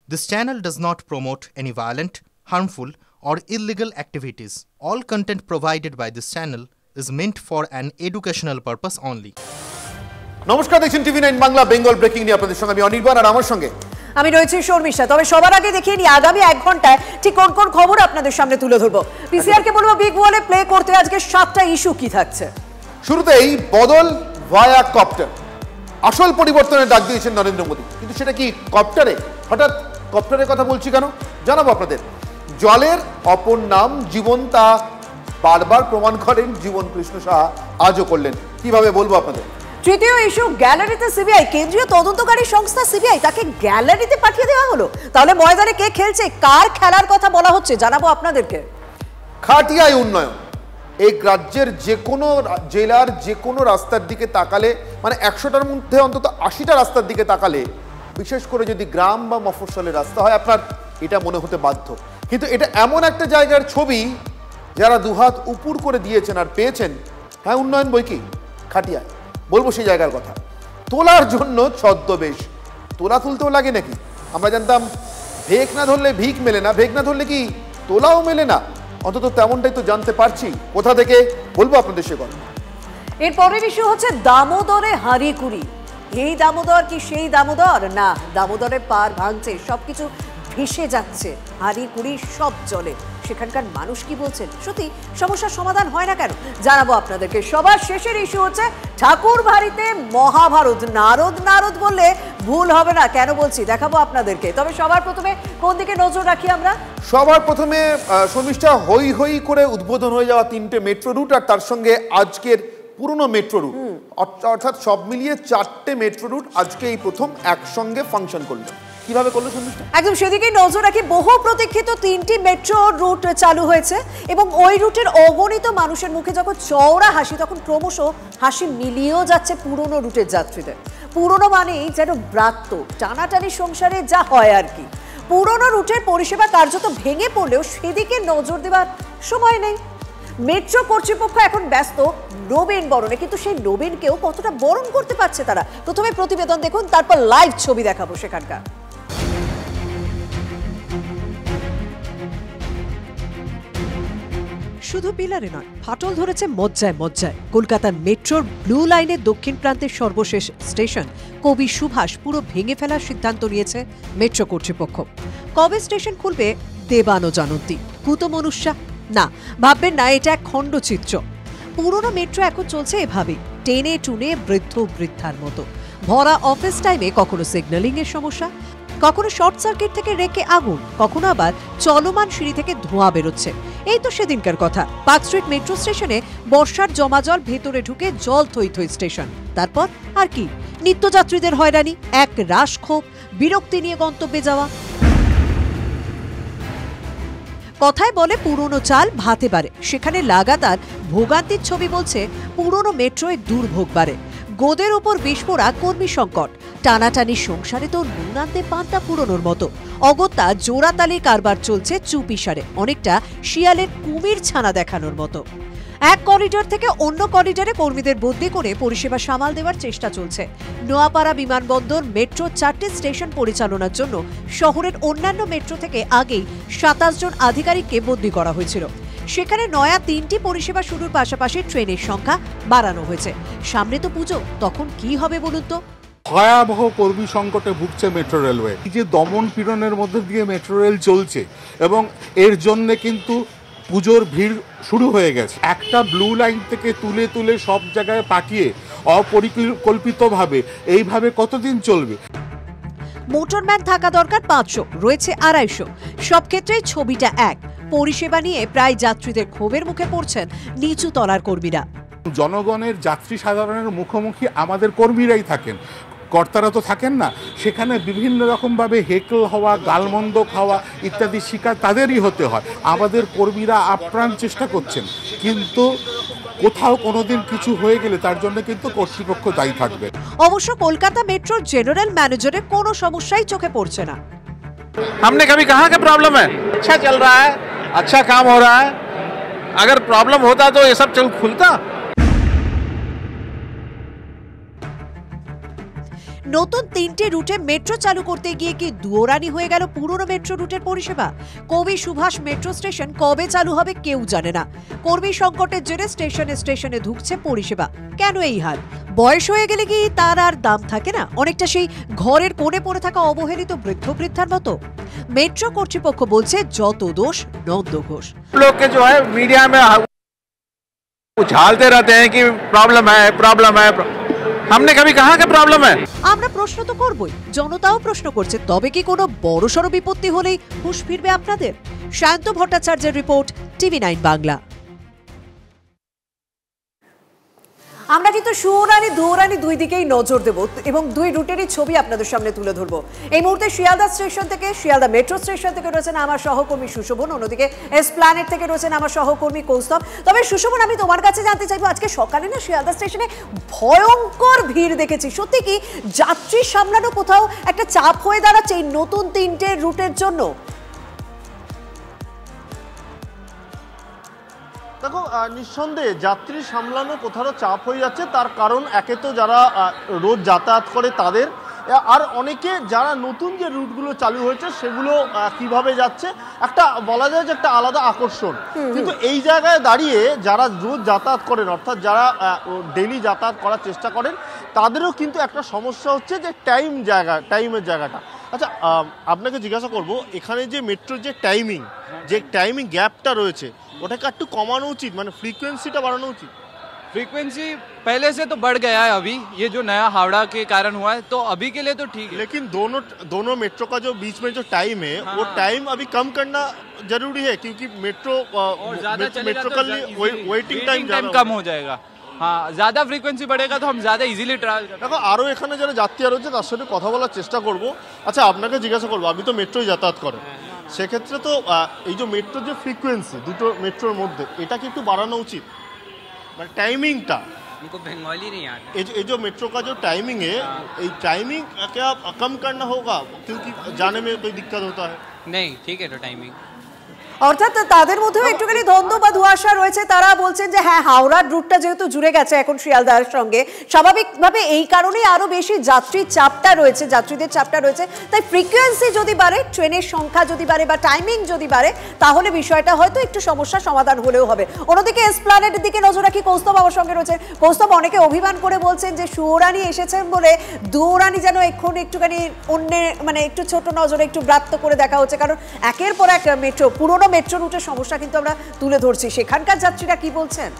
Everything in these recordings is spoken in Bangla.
This channel does not promote any violent, harmful, or illegal activities. All content provided by this channel is meant for an educational purpose only. নমস্কার, দেখছেন TV9 বাংলা বেঙ্গল ব্রেকিং নিয়ে আপনাদের সঙ্গে আমি অনির্বাণ আর আমার সঙ্গে আমি রয়েছি শর্মিষ্ঠা। তবে সবার আগে দেখিয়ে নিই আগামী 1 ঘন্টায় ঠিক কোন কোন খবর আপনাদের সামনে তুলে ধরবো। পিসিআর কে বলবো বিগ ওয়ালে প্লে করতে আজকে 7টা ইস্যু কি থাকছে। শুরুতেই বদল ভায়া কপ্টার, আসল পরিবর্তনের ডাক দিয়েছেন নরেন্দ্র মোদী। কিন্তু সেটা কি কপ্টারে? হঠাৎ কপ্টারের কথা বলছি কেন জানাবো আপনাদের। জলের অপর নাম জীবন, তা বারবার প্রমাণ করেন জীবন কৃষ্ণ সাহা, আজও করলেন। কিভাবে বলবো আপনাদের। তৃতীয় ইস্যু গ্যালারিতে সিবিআই, কেন্দ্রীয় তদন্তকারী সংস্থা সিবিআই তাকে গ্যালারিতে পাঠিয়ে দেওয়া হলো। তাহলে ময়দানে কে খেলছে, কার খেলার কথা বলা হচ্ছে জানাবো আপনাদেরকে। খাটিয়ায় উন্নয়ন, এই রাজ্যের যে কোনো জেলার যে কোনো রাস্তার দিকে তাকালে, মানে 100টার মধ্যে অন্তত 80টা রাস্তার দিকে তাকালে, বিশেষ করে যদি গ্রাম বা মফস্বলের রাস্তা হয়, আপনার এটা মনে হতে বাধ্য। কিন্তু এটা এমন একটা জায়গার ছবি যারা দুহাত উপর করে দিয়েছেন আর পেয়েছেন। হ্যাঁ, উন্নয়ন বই কি খাটিয়ায়, বলবো সেই জায়গার কথা। তোলার জন্য ছদ্মবেশ, তোলা তুলতেও লাগে নাকি? আমরা জানতাম ভেক না ধরলে ভিক মেলে না, ভেক না ধরলে কি তোলাও মেলে না। অন্তত তেমনটাই তো জানতে পারছি। কোথা থেকে বলবো আপনাদের সে কথা। এর পরের ইস্যু হচ্ছে দামোদরে হাঁড়িকুড়ি। এই দামোদর কি সেই দামোদর? না, দামোদরে পার ভাঙছে, সবকিছু ভেসে যাচ্ছে, হাঁড়িকুড়ি সব জলে। সেখানকার মানুষ কি বলছেন? সত্যি সমস্যার সমাধান হয় না কেন জানাবো আপনাদেরকে। সবার শেষের ইস্যু হচ্ছে ঠাকুর বাড়িতে মহাভারত। নারদ নারদ বললে ভুল হবে না, কেন বলছি দেখাবো আপনাদেরকে। তবে সবার প্রথমে কোন দিকে নজর রাখি আমরা? সবার প্রথমে শর্মিষ্ঠা, হই হই করে উদ্বোধন হয়ে যাওয়া 3টে মেট্রো রুট আর তার সঙ্গে আজকের পুরনো মেট্রো রুট, অর্থাৎ সব মিলিয়ে 4টে মেট্রো রুট আজকে এই প্রথম একসঙ্গে ফাংশন করলো। কিভাবে করলো শর্মিষ্ঠা? একদম সেদিকেই নজর রাখি। বহু প্রতীক্ষিত 3টি মেট্রো রুট চালু হয়েছে এবং ওই রুটের অগণিত মানুষের মুখে যখন চওড়া হাসি, তখন ক্রমশ হাসি মিলিয়েও যাচ্ছে পুরনো রুটের যাত্রীদের। পুরনো মানেই যেন ব্রাত্য, টানাটানি সংসারে যা হয় আর কি। পুরনো রুটের পরিষেবা কার্যত ভেঙে পড়লেও সেদিকে নজর দেওয়ার সময় নেই। মেট্রো কর্তৃপক্ষ এখন ব্যস্ত নবীন বরণে, কিন্তু সেই নবীনকেও কতটা বরণ করতে পারছে তারা। প্রথমে প্রতিবেদন দেখুন, তারপর লাইভ ছবি দেখাবো সেখানকার। শুধু পিলারে নয়, ফাটল ধরেছে মজ্জায় মজ্জায়। কলকাতার মেট্রোর ব্লু লাইনের দক্ষিণ প্রান্তের সর্বশেষ স্টেশন কবি সুভাষ পুরো ভেঙে ফেলার সিদ্ধান্ত নিয়েছে মেট্রো কর্তৃপক্ষ। কবে স্টেশন খুলবে দেবানো জানন্তি, কুতো মনুষ্যা? না, ভাববেন না এটা এক খণ্ডচিত্র। পুরনো মেট্রো এখন চলছে এভাবেই, টেনে টুনে বৃদ্ধ বৃদ্ধার মতো। ভরা অফিস টাইমে কখনো সিগন্যালিং এর সমস্যা, কখনো শর্ট সার্কিট থেকে রেখে আগুন, কখনো আবার চলমান সিঁড়ি থেকে ধোঁয়া বেরোচ্ছে। এই তো সেদিনকার কথা। পার্ক স্ট্রিট মেট্রো স্টেশনে বর্ষার জমা জল ভেতরে ঢুকে জল থই থই স্টেশন। তারপর আর কি, নিত্যযাত্রীদের হয়রানি, এক রাশ ক্ষোভ, বিরক্তি নিয়ে গন্তব্যে যাওয়া। কথায় বলে পুরনো চাল ভাতে বাড়ে, সেখানে লাগাতার ভোগান্তির ছবি বলছে পুরনো মেট্রোয় দুর্ভোগ বাড়ে। গোদের ওপর বিস্ফোরা কর্মী সংকট, টানাটানি সংসারে তো নুন আনতে পান্তা পুরনোর মতো। অগত্যা জোড়াতালি কারবার চলছে চুপিসারে, অনেকটা শিয়ালের কুমির ছানা দেখানোর মতো। এক করিডোর থেকে অন্য করিডোরে কর্মীদের বদলি করে পরিষেবা সামাল দেওয়ার চেষ্টা চলছে। নোয়াপাড়া বিমানবন্দর মেট্রো 4টে স্টেশন পরিচালনার জন্য শহরের অন্যান্য মেট্রো থেকে আগেই 27 জন আধিকারিককে বদলি করা হয়েছিল। সেখানে নয়া 3টি পরিষেবা শুরুর পাশাপাশি ট্রেনের সংখ্যা বাড়ানো হয়েছে। সামনে তো পুজো, তখন কি হবে বলুন তো? ভয়াবহ কর্মী সংকটে ভুগছে মেট্রো রেলওয়ে। এই যে দমন পীড়নের মধ্যে দিয়ে মেট্রো রেল চলছে এবং এর জন্য কিন্তু পুজোর ভিড় শুরু হয়ে গেছে। একটা ব্লু লাইন থেকে তুলে তুলে সব জায়গায় পাঠিয়ে অপরিকল্পিতভাবে এইভাবে কতদিন চলবে? মোটরম্যান থাকা দরকার 500, রয়েছে 250। সব ক্ষেত্রেই ছবিটা এক। পরিষেবা নিয়ে প্রায় যাত্রীদের ক্ষোভের মুখে পড়ছেন নিচু তলার কর্মীরা। জনগণের, যাত্রী সাধারণের মুখোমুখি আমাদের কর্মীরাই থাকেন, কর্তারা তো থাকেন না। সেখানে বিভিন্ন রকমভাবে হেকল হওয়া, গালমন্দ খাওয়া ইত্যাদি শিকার তাদেরই হতে হয়। আমাদের কর্মীরা আপ্রাণ চেষ্টা করছেন, কিন্তু কোথাও কোনোদিন কিছু হয়ে গেলে তার জন্য কিন্তু কর্তৃপক্ষ দায়ী থাকবে। অবশ্য কলকাতা মেট্রোর জেনারেল ম্যানেজারের কোনো সমস্যাই চোখে পড়ছে না। हमने कभी कहा कि प्रॉब्लम है? अच्छा चल रहा है, अच्छा काम हो रहा है। अगर प्रॉब्लम होता तो ये सब खुलता। নতুন 3টে রুটে মেট্রো চালু করতে গিয়ে কি দুয়োরানি হয়ে গেল পুরনো মেট্রো রুটের পরিষেবা? কবি সুভাষ মেট্রো স্টেশন কবে চালু হবে কেউ জানে না। কর্মী সংকটের জেরে স্টেশনে স্টেশনে ঢুকছে পরিষেবা। কেন এই হাল? বয়স হয়ে গেলে কি তার আর দাম থাকে না? অনেকটা সেই ঘরের কোণে পড়ে থাকা অবহেলিত বৃদ্ধ বৃদ্ধার মতো। মেট্রো কর্তৃপক্ষ বলছে যত দোষ নন্দ ঘোষ। लोग के जो है मीडिया में उछालते रहते हैं कि प्रॉब्लम है। हमने कभी कहा कि प्रॉब्लम है? আমরা প্রশ্ন তো করবই, জনতাও প্রশ্ন করছে। তবে কি কোনো বড়সড় বিপত্তি হলেই হুঁশ ফিরবে আপনাদের? শান্ত ভট্টাচার্যের রিপোর্ট, TV9 বাংলা। আমরা কিন্তু সুরানি দুরানি দুই দিকেই নজর দেব এবং দুই রুটেরই ছবি আপনাদের সামনে তুলে ধরবো। এই মুহূর্তে শিয়ালদা স্টেশন থেকে, শিয়ালদা মেট্রো স্টেশন থেকে রয়েছেন আমার সহকর্মী সুশোভন, অন্যদিকে এসপ্ল্যানেড থেকে রয়েছেন আমার সহকর্মী কৌস্তব। তবে সুশোভন, আমি তোমার কাছে জানতে চাইবো, আজকে সকালে না শিয়ালদা স্টেশনে ভয়ঙ্কর ভিড় দেখেছি। সত্যি কি যাত্রী সামলানো কোথাও একটা চাপ হয়ে দাঁড়াচ্ছে এই নতুন 3টে রুটের জন্য? দেখো, নিঃসন্দেহে যাত্রী সামলানো কোথাও চাপ হয়ে যাচ্ছে। তার কারণ একে তো যারা রোজ যাতায়াত করে তাদের, আর অনেকে যারা নতুন যে রুটগুলো চালু হয়েছে সেগুলো কিভাবে যাচ্ছে একটা বলা যায় যে একটা আলাদা আকর্ষণ। কিন্তু এই জায়গায় দাঁড়িয়ে যারা রোজ যাতায়াত করেন, অর্থাৎ যারা ডেলি যাতায়াত করার চেষ্টা করেন, তাদেরও কিন্তু একটা সমস্যা হচ্ছে যে টাইমের জায়গাটা। আচ্ছা, আপনাকে জিজ্ঞাসা করব, এখানে যে মেট্রোর যে টাইমিং গ্যাপটা রয়েছে ওটাকে একটু কমানো উচিত, মানে ফ্রিকোয়েন্সিটা বাড়ানো উচিত। फ्रीक्वेंसी पहले से तो बढ़ गया है, अभी ये जो नया हावड़ा के कारण हुआ है तो अभी के लिए तो ठीक है। लेकिन दोनों मेट्रो का जो बीच में जो टाइम है वो टाइम अभी कम करना जरूरी है, क्योंकि मेट्रो का वेटिंग टाइम कम हो जाएगा। हाँ, ज्यादा फ्रीक्वेंसी बढ़ेगा तो हम ज्यादा इजीली ट्रैवल करेंगे। দেখো, আরও এখানে যারা যাত্রীরা রয়েছে তার সাথে কথা বলার চেষ্টা করব। আচ্ছা, আপনাকে জিজ্ঞাসা করবো, আপনি তো মেট্রোয় যাতায়াত করেন, সেক্ষেত্রে তো এই যে মেট্রোর যে ফ্রিকোয়েন্সি দুটো মেট্রোর মধ্যে, এটা কি একটু বাড়ানো উচিত, মানে টাইमिंगটা? उनको बंगाली नहीं आता। ये जो मेट्रो का जो टाइमिंग है, ये टाइमिंग क्या कम करना होगा, क्योंकि जाने में कोई दिक्कत होता है? नहीं, ठीक है तो टाइमिंग। অর্থাৎ তাদের মধ্যেও একটুখানি দ্বন্দ্ব বা ধোঁয়াশা রয়েছে। তারা বলছেন যে হ্যাঁ, হাওড়ার রুটটা যেহেতু জুড়ে গেছে এখন শিয়ালদার সঙ্গে, স্বাভাবিকভাবে এই কারণেই আরো বেশি যাত্রীদের চাপটা রয়েছে। তাই ফ্রিকোয়েন্সি যদি বাড়ে, ট্রেনের সংখ্যা যদি বাড়ে বা টাইমিং যদি বাড়ে, তাহলে বিষয়টা হয়তো একটু সমস্যার সমাধান হলেও হবে। অন্যদিকে এসপ্ল্যানেডের দিকে নজর রাখি, কৌস্তব আমার সঙ্গে রয়েছে। কৌস্তব, অনেকে অভিমান করে বলছেন যে সুরানি এসেছেন বলে দুরানি যেন একটুখানি অন্য, মানে একটু ছোট নজরে একটু ব্রাত্য করে দেখা হচ্ছে, কারণ একের পর এক মেট্রো, পুরোনো মেট্রো রুটের সমস্যা কিন্তু আমরা তুলে ধরছি। সেখানকার যাত্রীরা কি বলছেন?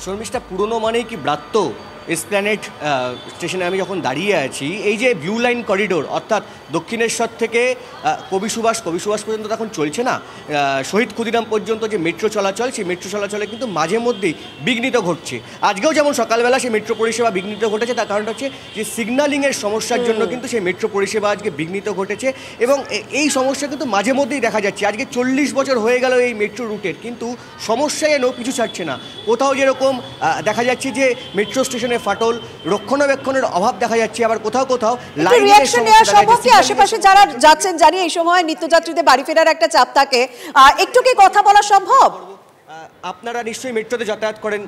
শর্মিষ্ঠা, পুরনো মানেই কি ব্রাত্য? এসপ্ল্যানেড স্টেশনে আমি যখন দাঁড়িয়ে আছি, এই যে ব্লু লাইন করিডোর, অর্থাৎ দক্ষিণেশ্বর থেকে কবি সুভাষ পর্যন্ত তখন চলছে না, শহীদ ক্ষুদিরাম পর্যন্ত যে মেট্রো চলাচল, সেই মেট্রো চলাচলে কিন্তু মাঝে মধ্যেই বিঘ্নিত ঘটছে। আজকেও যেমন সকালবেলা সেই মেট্রো পরিষেবা বিঘ্নিত ঘটেছে, তার কারণটা হচ্ছে যে সিগন্যালিংয়ের সমস্যার জন্য কিন্তু সেই মেট্রো পরিষেবা আজকে বিঘ্নিত ঘটেছে, এবং এই সমস্যা কিন্তু মাঝে মধ্যেই দেখা যাচ্ছে। আজকে 40 বছর হয়ে গেল এই মেট্রো রুটের, কিন্তু সমস্যা যেন পিছু ছাড়ছে না। কোথাও যেরকম দেখা যাচ্ছে যে মেট্রো স্টেশনে ফাটল, রক্ষণাবেক্ষণের অভাব দেখা যাচ্ছে, আবার কোথাও আশেপাশে যারা যাচ্ছেন, জানি এই সময় নিত্যযাত্রীদের বাড়ি ফেরার একটা চাপ থাকে, একটু কি কথা বলা সম্ভব? আপনারা নিশ্চয়ই মেট্রোতে যাতায়াত করেন,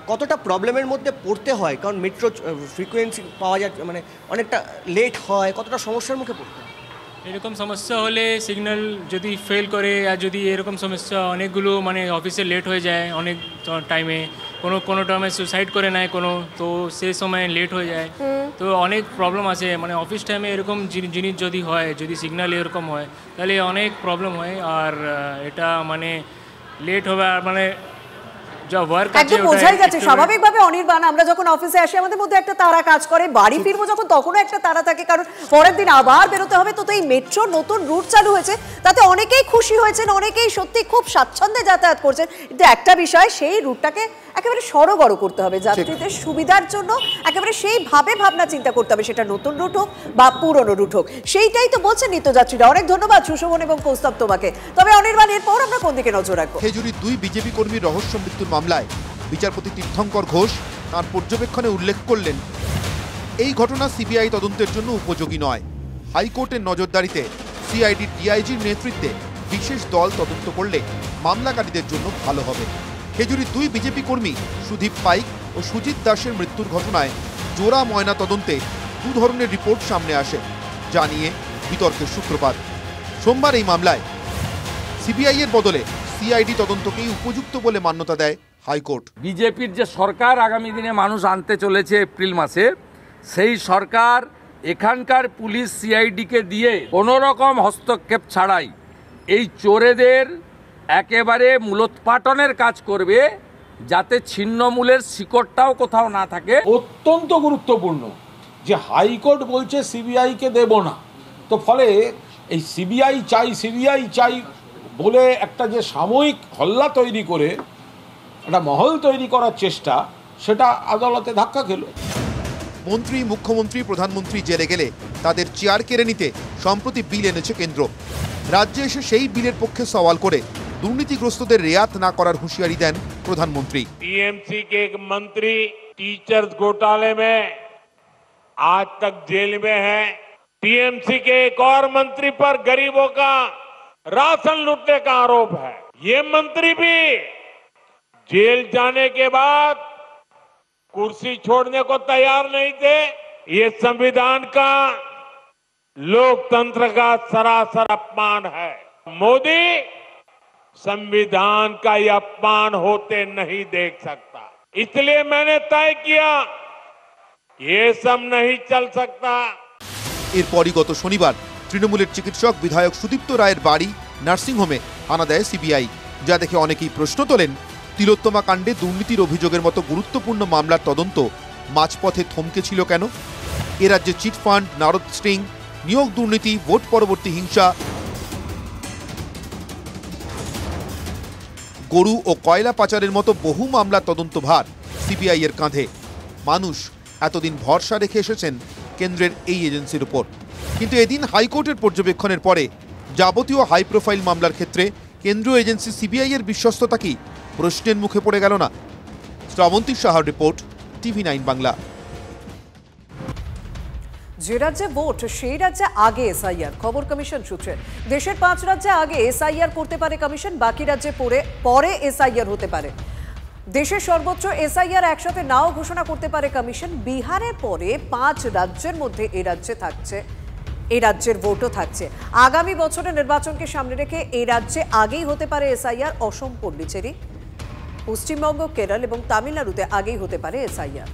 কতটা প্রবলেমের মধ্যে পড়তে হয়? কারণ মেট্রো ফ্রিকোয়েন্সি পাওয়া যায়, মানে অনেকটা লেট হয়, কতটা সমস্যার মুখে পড়তে হয়? এরকম সমস্যা হলে সিগন্যাল যদি ফেল করে, আর যদি এরকম সমস্যা অনেকগুলো, মানে অফিসে লেট হয়ে যায় অনেক টাইমে, কোনো টাইমে সুসাইড করে নেয় কোনো, তো সেই সময় লেট হয়ে যায়, তো অনেক প্রবলেম আছে। মানে অফিস টাইমে এরকম জিনিস যদি হয়, যদি সিগন্যাল এরকম হয়, তাহলে অনেক প্রবলেম হয়। আর এটা মানে লেট হবে, আর মানে একদম বোঝাই যাচ্ছে। স্বাভাবিকভাবে অনির্বাণ, আমরা যখন অফিসে আসি আমাদের মধ্যে একটা তাড়া কাজ করে, বাড়ি ফিরবো যখন তখনও একটা তাড়া থাকে, কারণ পরের দিন আবার বেরোতে হবে। তো এই মেট্রোর নতুন রুট চালু হয়েছে, তাতে অনেকেই খুশি হয়েছেন, অনেকেই সত্যি খুব স্বাচ্ছন্দ্যে যাতায়াত করছেন। কিন্তু একটা বিষয়, সেই রুটটাকে একেবারে সড়গড় করতে হবে যাত্রীদের সুবিধার জন্য, একেবারে সেইভাবে ভাবনা চিন্তা করতে হবে, সেটা নতুন রুট হোক বা পুরনো রুট হোক। সেইটাই তো বলছেন নিত্যযাত্রীরা। অনেক ধন্যবাদ সুশোভন এবং কৌস্তব তোমাকে। তবে অনির্বাণ, এরপর আমরা কোন দিকে নজর রাখবো? খেজুরি 2 বিজেপি কর্মীর রহস্য মৃত্যুর মামলায় বিচারপতি তীর্থঙ্কর ঘোষ তাঁর পর্যবেক্ষণে উল্লেখ করলেন, এই ঘটনা সিবিআই তদন্তের জন্য উপযোগী নয়। হাইকোর্টের নজরদারিতে সিআইডি ডিআইজির নেতৃত্বে বিশেষ দল তদন্ত করলে মামলাকারীদের জন্য ভালো হবে। খেজুরি 2 বিজেপি কর্মী সুদীপ পাইক ও সুজিত দাসের মৃত্যুর ঘটনায় জোড়া ময়না তদন্তে দু ধরনের রিপোর্ট সামনে আসে, যা নিয়ে বিতর্কের সূত্রপাত। সোমবার এই মামলায় সিবিআই এর বদলে সিআইডি তদন্তকেই উপযুক্ত বলে মান্যতা দেয় হাইকোর্ট। বিজেপির যে সরকার আগামী দিনে মানুষ আনতে চলেছে এপ্রিল মাসে, সেই সরকার এখানকার পুলিশ সিআইডিকে দিয়ে কোনো রকম হস্তক্ষেপ ছাড়াই এই চোরেদের একেবারে মূলোৎপাটনের কাজ করবে, যাতে ছিন্নমূলের শিকড়টাও কোথাও না থাকে। অত্যন্ত গুরুত্বপূর্ণ যে হাইকোর্ট বলছে সিবিআইকে দেব না, তো ফলে এই সিবিআই চাই বলে একটা যে সাময়িক হল্লা তৈরি করে একটা মহল তৈরি করার চেষ্টা, সেটা আদালতে ধাক্কা খেল। মন্ত্রী, মুখ্যমন্ত্রী, প্রধানমন্ত্রী জেলে গেলে তাদের চেয়ার কেড়ে নিতে সম্প্রতি বিল এনেছে কেন্দ্র। রাজ্যে এসে সেই বিলের পক্ষে সওয়াল করে দুর্নীতিগ্রস্তদের রেয়াত না করার হুঁশিয়ারি দেন প্রধানমন্ত্রী। टीएमसी के एक मंत्री टीचर्स घोटाले में आज तक जेल में है। टीएमसी के एक और मंत्री पर गरीबों का राशन लूटने का आरोप है। ये मंत्री भी जेल जाने के बाद कुर्सी छोड़ने को तैयार नहीं थे। ये संविधान का, लोकतंत्र का सरासर अपमान है। मोदी संविधान का यह अपमान होते नहीं देख सकता, इसलिए मैंने तय किया ये सब नहीं चल सकता। এরপরই গত শনিবার তৃণমূলের চিকিৎসক বিধায়ক সুদীপ্ত রায়ের বাড়ি নার্সিংহোমে হানা দেয় সিবিআই, যা দেখে অনেকেই প্রশ্ন তোলেন, তিলোত্তমা কাণ্ডে দুর্নীতির অভিযোগের মতো গুরুত্বপূর্ণ মামলার তদন্ত মাঝপথে থমকে ছিল কেন? এ রাজ্যে চিটফান্ড, নারদ স্ট্রিং, নিয়োগ দুর্নীতি, ভোট পরবর্তী হিংসা, গরু ও কয়লা পাচারের মতো বহু মামলার তদন্তভার সিবিআই এর কাঁধে। মানুষ এতদিন ভরসা রেখে এসেছেন কেন্দ্রের এই এজেন্সির উপর, কিন্তু এদিন হাইকোর্টের পর্যবেক্ষণের পরে যাবতীয় হাই প্রোফাইল মামলার ক্ষেত্রে কেন্দ্রীয় এজেন্সি সিবিআই এর বিশ্বস্ততা কি প্রশ্নের মুখে পড়ে গেল না? শ্রাবন্তী সাহার রিপোর্ট, TV9 বাংলা। যে রাজ্যে ভোট সেই রাজ্যে আগে এসআইআর, খবর কমিশন সূত্রে। দেশের 5 রাজ্যে আগে এসআইআর করতে পারে কমিশন, বাকি রাজ্যে পরে এসআইআর হতে পারে। দেশের সর্বোচ্চ এসআইআর একসাথে নাও ঘোষণা করতে পারে কমিশন। বিহারের পরে 5 রাজ্যের মধ্যে এই রাজ্যের ভোটও থাকছে। আগামী বছরের নির্বাচনকে সামনে রেখে এই রাজ্যে আগেই হতে পারে এসআইআর। অসম, পন্ডিচেরি, পশ্চিমবঙ্গ, কেরল এবং তামিলনাড়ুতে আগেই হতে পারে এসআইআর।